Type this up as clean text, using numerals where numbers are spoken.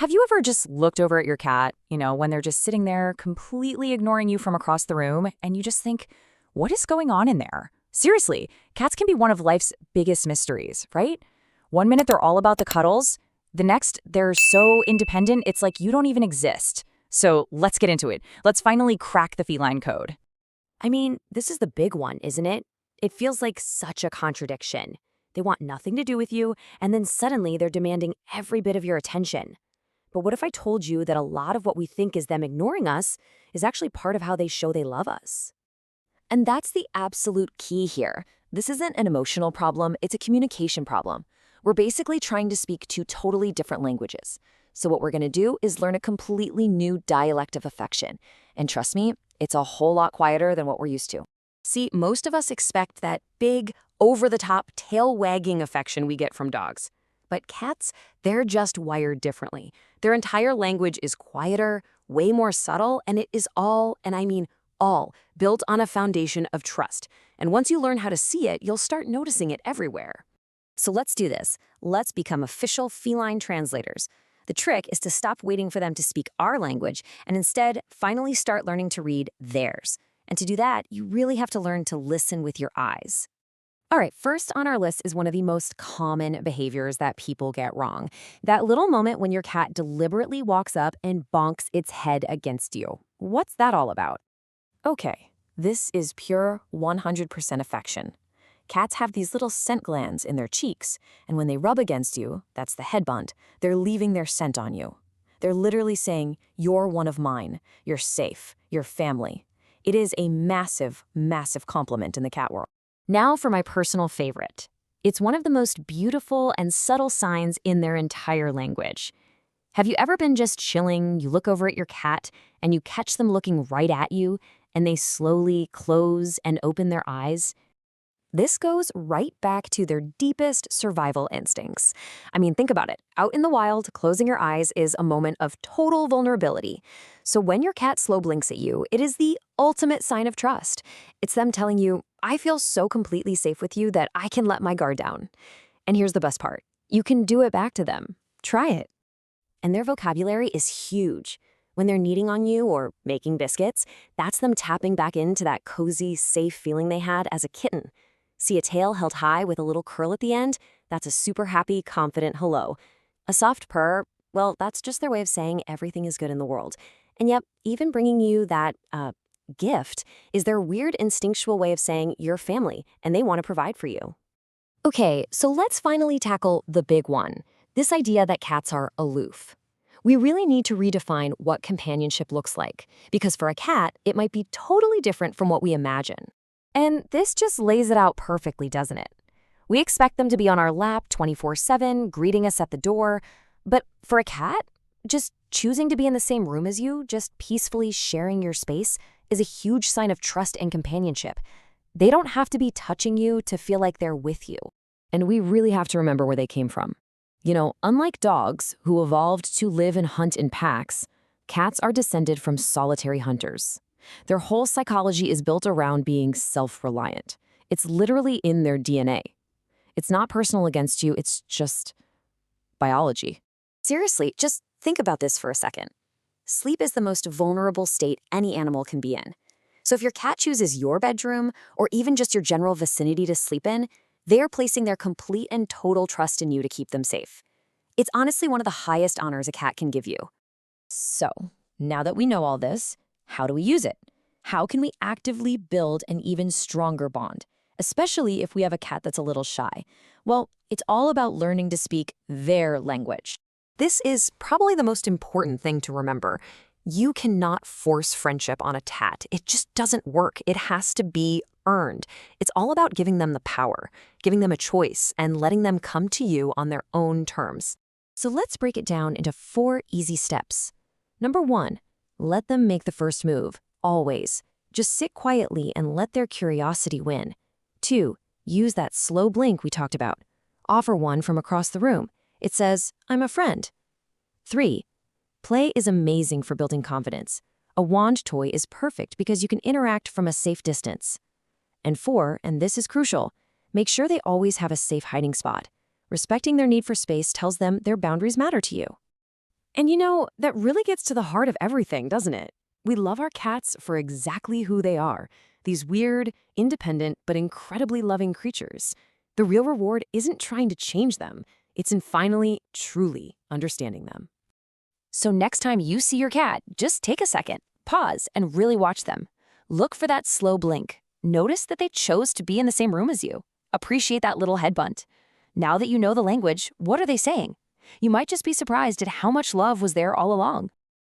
Have you ever just looked over at your cat, when they're just sitting there completely ignoring you from across the room, and you just think, what is going on in there? Seriously, cats can be one of life's biggest mysteries, right? One minute they're all about the cuddles, the next they're so independent it's like you don't even exist. So let's get into it. Let's finally crack the feline code. I mean, this is the big one, isn't it? It feels like such a contradiction. They want nothing to do with you, and then suddenly they're demanding every bit of your attention. But what if I told you that a lot of what we think is them ignoring us is actually part of how they show they love us? And that's the absolute key here. This isn't an emotional problem, it's a communication problem. We're basically trying to speak two totally different languages. So what we're going to do is learn a completely new dialect of affection. And trust me, it's a whole lot quieter than what we're used to. See, most of us expect that big, over-the-top, tail-wagging affection we get from dogs. But cats, they're just wired differently. Their entire language is quieter, way more subtle, and it is all, and I mean all, built on a foundation of trust. And once you learn how to see it, you'll start noticing it everywhere. So let's do this. Let's become official feline translators. The trick is to stop waiting for them to speak our language and instead finally start learning to read theirs. And to do that, you really have to learn to listen with your eyes. All right, first on our list is one of the most common behaviors that people get wrong. That little moment when your cat deliberately walks up and bonks its head against you. What's that all about? Okay, this is pure 100% affection. Cats have these little scent glands in their cheeks, and when they rub against you, that's the head bunt, they're leaving their scent on you. They're literally saying, you're one of mine, you're safe, you're family. It is a massive, massive compliment in the cat world. Now for my personal favorite. It's one of the most beautiful and subtle signs in their entire language. Have you ever been just chilling, you look over at your cat, and you catch them looking right at you, and they slowly close and open their eyes? This goes right back to their deepest survival instincts. I mean, think about it. Out in the wild, closing your eyes is a moment of total vulnerability. So when your cat slow blinks at you, it is the ultimate sign of trust. It's them telling you, I feel so completely safe with you that I can let my guard down. And here's the best part. You can do it back to them. Try it. And their vocabulary is huge. When they're kneading on you or making biscuits, that's them tapping back into that cozy, safe feeling they had as a kitten. See a tail held high with a little curl at the end? That's a super happy, confident hello. A soft purr, well, that's just their way of saying everything is good in the world. And yep, even bringing you that, gift is their weird instinctual way of saying you're family and they want to provide for you. Okay, so let's finally tackle the big one. This idea that cats are aloof. We really need to redefine what companionship looks like, because for a cat, it might be totally different from what we imagine. And this just lays it out perfectly, doesn't it? We expect them to be on our lap 24/7, greeting us at the door. But for a cat, just choosing to be in the same room as you, just peacefully sharing your space, is a huge sign of trust and companionship. They don't have to be touching you to feel like they're with you. And we really have to remember where they came from. Unlike dogs, who evolved to live and hunt in packs, cats are descended from solitary hunters. Their whole psychology is built around being self-reliant. It's literally in their DNA. It's not personal against you, it's just biology. Seriously, just think about this for a second. Sleep is the most vulnerable state any animal can be in. So if your cat chooses your bedroom, or even just your general vicinity to sleep in, they are placing their complete and total trust in you to keep them safe. It's honestly one of the highest honors a cat can give you. So, now that we know all this, how do we use it? How can we actively build an even stronger bond, especially if we have a cat that's a little shy? Well, it's all about learning to speak their language. This is probably the most important thing to remember. You cannot force friendship on a cat. It just doesn't work. It has to be earned. It's all about giving them the power, giving them a choice, and letting them come to you on their own terms. So let's break it down into 4 easy steps. Number 1, let them make the first move, always. Just sit quietly and let their curiosity win. 2, use that slow blink we talked about. Offer one from across the room. It says, I'm a friend. 3, play is amazing for building confidence. A wand toy is perfect because you can interact from a safe distance. And 4, and this is crucial, make sure they always have a safe hiding spot. Respecting their need for space tells them their boundaries matter to you. And that really gets to the heart of everything, doesn't it? We love our cats for exactly who they are, these weird, independent, but incredibly loving creatures. The real reward isn't trying to change them, it's in finally, truly understanding them. So next time you see your cat, just take a second, pause, and really watch them. Look for that slow blink. Notice that they chose to be in the same room as you. Appreciate that little head bunt. Now that you know the language, what are they saying? You might just be surprised at how much love was there all along.